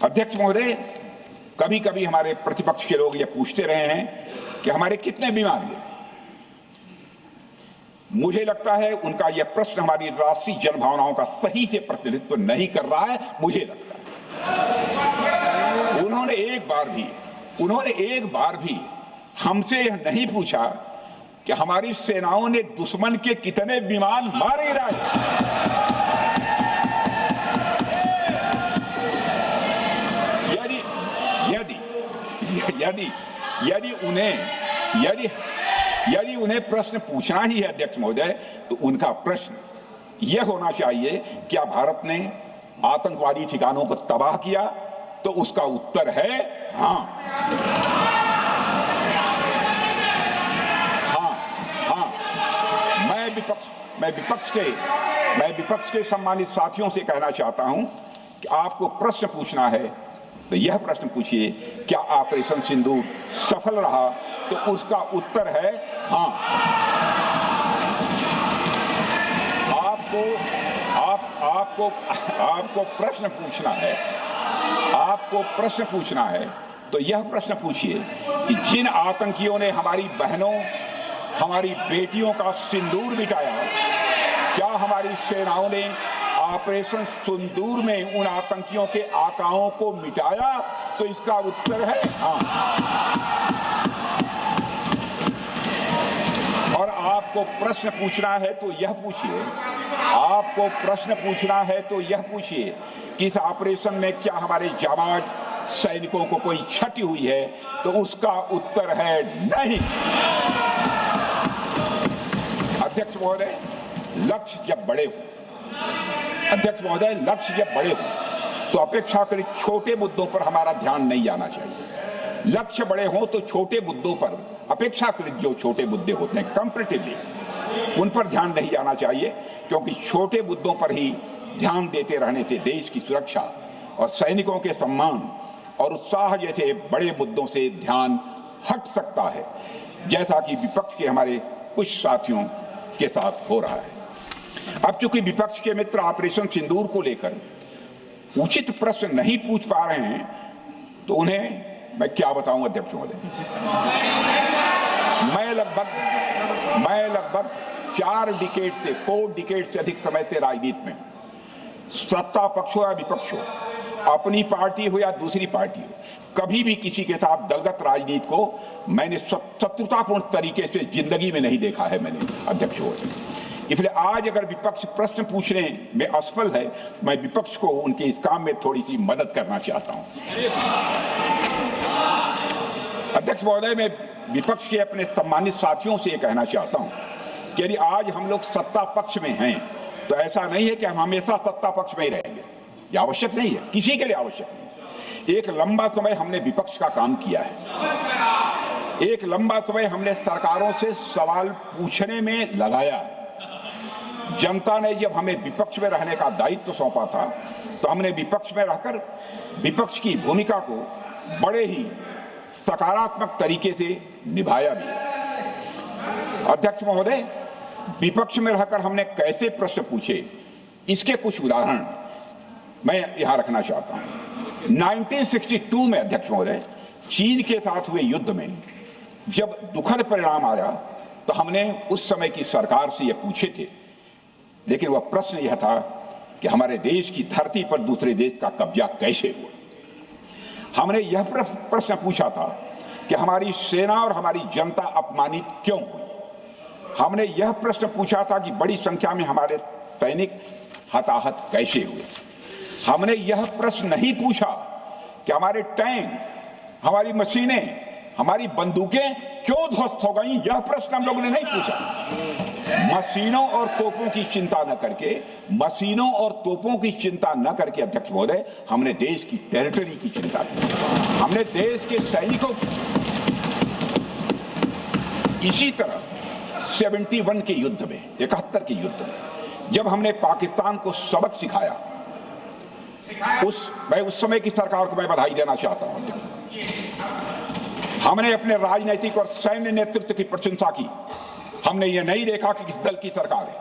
अध्यक्ष महोदय, कभी कभी हमारे प्रतिपक्ष के लोग ये पूछते रहे हैं कि हमारे कितने बीमार गिरे। मुझे लगता है उनका यह प्रश्न हमारी राष्ट्रीय जनभावनाओं का सही से प्रतिनिधित्व नहीं कर रहा है। मुझे लगता है उन्होंने एक बार भी हमसे यह नहीं पूछा कि हमारी सेनाओं ने दुश्मन के कितने विमान मारे गिराए। यदि उन्हें प्रश्न पूछना ही है अध्यक्ष महोदय, तो उनका प्रश्न यह होना चाहिए, क्या भारत ने आतंकवादी ठिकानों को तबाह किया? तो उसका उत्तर है हाँ। मैं विपक्ष के सम्मानित साथियों से कहना चाहता हूं कि आपको प्रश्न पूछना है तो यह प्रश्न पूछिए, क्या ऑपरेशन सिंदूर सफल रहा? तो उसका उत्तर है हाँ। आपको प्रश्न पूछना है तो यह प्रश्न पूछिए कि जिन आतंकियों ने हमारी बहनों, हमारी बेटियों का सिंदूर मिटाया, क्या हमारी सेनाओं ने ऑपरेशन सिंदूर में उन आतंकियों के आकाओं को मिटाया? तो इसका उत्तर है हाँ। और आपको प्रश्न पूछना है तो यह पूछिए कि इस ऑपरेशन में क्या हमारे जाबाज सैनिकों को कोई क्षति हुई है? तो उसका उत्तर है नहीं। अध्यक्ष महोदय, लक्ष्य जब बड़े हो तो अपेक्षाकृत छोटे मुद्दों पर हमारा ध्यान नहीं जाना चाहिए। लक्ष्य बड़े हों तो छोटे मुद्दों पर, अपेक्षाकृत जो छोटे मुद्दे होते हैं कंपैरेटिवली, उन पर ध्यान नहीं जाना चाहिए, क्योंकि छोटे मुद्दों पर ही ध्यान देते रहने से देश की सुरक्षा और सैनिकों के सम्मान और उत्साह जैसे बड़े मुद्दों से ध्यान हट सकता है, जैसा कि विपक्ष के हमारे कुछ साथियों के साथ हो रहा है। अब चूंकि विपक्ष के मित्र ऑपरेशन सिंदूर को लेकर उचित प्रश्न नहीं पूछ पा रहे हैं, तो उन्हें मैं क्या बताऊं अध्यक्ष महोदय। मैं लगभग 4 डिकेड से अधिक समय से राजनीति में, सत्ता पक्ष हो या विपक्ष हो, अपनी पार्टी हो या दूसरी पार्टी हो, कभी भी किसी के साथ दलगत राजनीति को मैंने शत्रुतापूर्ण तरीके से जिंदगी में नहीं देखा है मैंने अध्यक्ष महोदय। इसलिए आज अगर विपक्ष प्रश्न पूछने में असफल है, मैं विपक्ष को उनके इस काम में थोड़ी सी मदद करना चाहता हूं। अध्यक्ष महोदय, मैं विपक्ष के अपने सम्मानित साथियों से कहना चाहता हूं कि यदि आज हम लोग सत्ता पक्ष में हैं, तो ऐसा नहीं है कि हम हमेशा सत्ता पक्ष में ही रहेंगे। यह आवश्यक नहीं है, किसी के लिए आवश्यक नहीं। एक लंबा समय हमने विपक्ष का काम किया है, एक लंबा समय हमने सरकारों से सवाल पूछने में लगाया है। जनता ने जब हमें विपक्ष में रहने का दायित्व सौंपा था, तो हमने विपक्ष में रहकर विपक्ष की भूमिका को बड़े ही सकारात्मक तरीके से निभाया भी। अध्यक्ष महोदय, विपक्ष में रहकर हमने कैसे प्रश्न पूछे, इसके कुछ उदाहरण मैं यहां रखना चाहता हूं। 1962 में अध्यक्ष महोदय, चीन के साथ हुए युद्ध में जब दुखद परिणाम आया, तो हमने उस समय की सरकार से यह पूछे थे, लेकिन वह प्रश्न यह था कि हमारे देश की धरती पर दूसरे देश का कब्जा कैसे हुआ। हमने यह प्रश्न पूछा था कि हमारी सेना और हमारी जनता अपमानित क्यों हुई। हमने यह प्रश्न पूछा था कि बड़ी संख्या में हमारे सैनिक हताहत कैसे हुए। हमने यह प्रश्न नहीं पूछा कि हमारे टैंक, हमारी मशीनें, हमारी बंदूकें क्यों ध्वस्त हो गई। यह प्रश्न हम लोगों ने नहीं पूछा। मशीनों और तोपों की चिंता न करके अध्यक्ष महोदय, हमने देश की टेरिटरी की चिंता की, हमने देश के सैनिकों की। इसी तरह 71 के युद्ध में, 71 के युद्ध में जब हमने पाकिस्तान को सबक सिखाया, मैं उस समय की सरकार को मैं बधाई देना चाहता हूं। हमने अपने राजनीतिक और सैन्य नेतृत्व की प्रशंसा की। हमने ये नहीं देखा कि किस दल की सरकार है,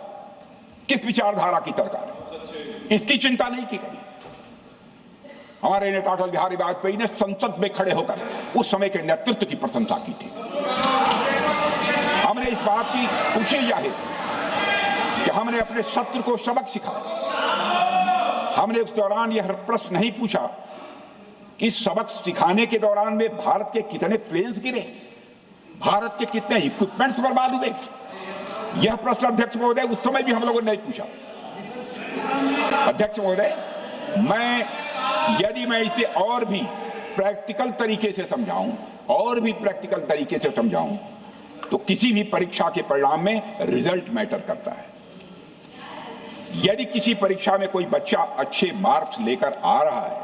किस विचारधारा की सरकार है, इसकी चिंता नहीं की कभी। हमारे नेता अटल बिहारी वाजपेयी ने संसद में खड़े होकर उस समय के नेतृत्व की प्रशंसा की थी। हमने इस बात की खुशी जाहिर कि हमने अपने शत्रु को सबक सिखाया। हमने उस दौरान यह प्रश्न नहीं पूछा कि सबक सिखाने के दौरान में भारत के कितने प्लेन्स गिरे, भारत के कितने इक्विपमेंट्स बर्बाद हुए। यह प्रश्न अध्यक्ष महोदय उस समय भी हम लोगों ने नहीं पूछा। अध्यक्ष महोदय, यदि मैं इसे और भी प्रैक्टिकल तरीके से समझाऊं तो किसी भी परीक्षा के परिणाम में रिजल्ट मैटर करता है। यदि किसी परीक्षा में कोई बच्चा अच्छे मार्क्स लेकर आ रहा है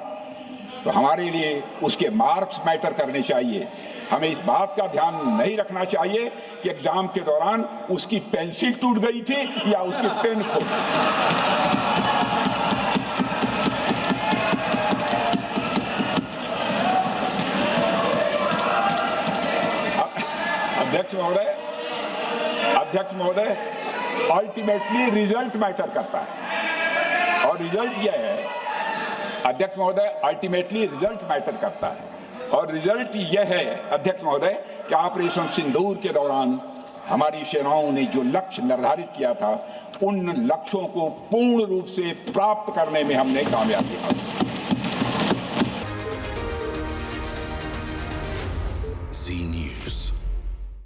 तो हमारे लिए उसके मार्क्स मैटर करने चाहिए। हमें इस बात का ध्यान नहीं रखना चाहिए कि एग्जाम के दौरान उसकी पेंसिल टूट गई थी या उसकी पेन खो गई। अध्यक्ष महोदय, अल्टीमेटली रिजल्ट मैटर करता है और रिजल्ट यह है, अध्यक्ष महोदय, अल्टीमेटली रिजल्ट मैटर करता है और रिजल्ट यह है अध्यक्ष महोदय कि ऑपरेशन सिंदूर के दौरान हमारी सेनाओं ने जो लक्ष्य निर्धारित किया था उन लक्ष्यों को पूर्ण रूप से प्राप्त करने में हमने कामयाबी हासिल की।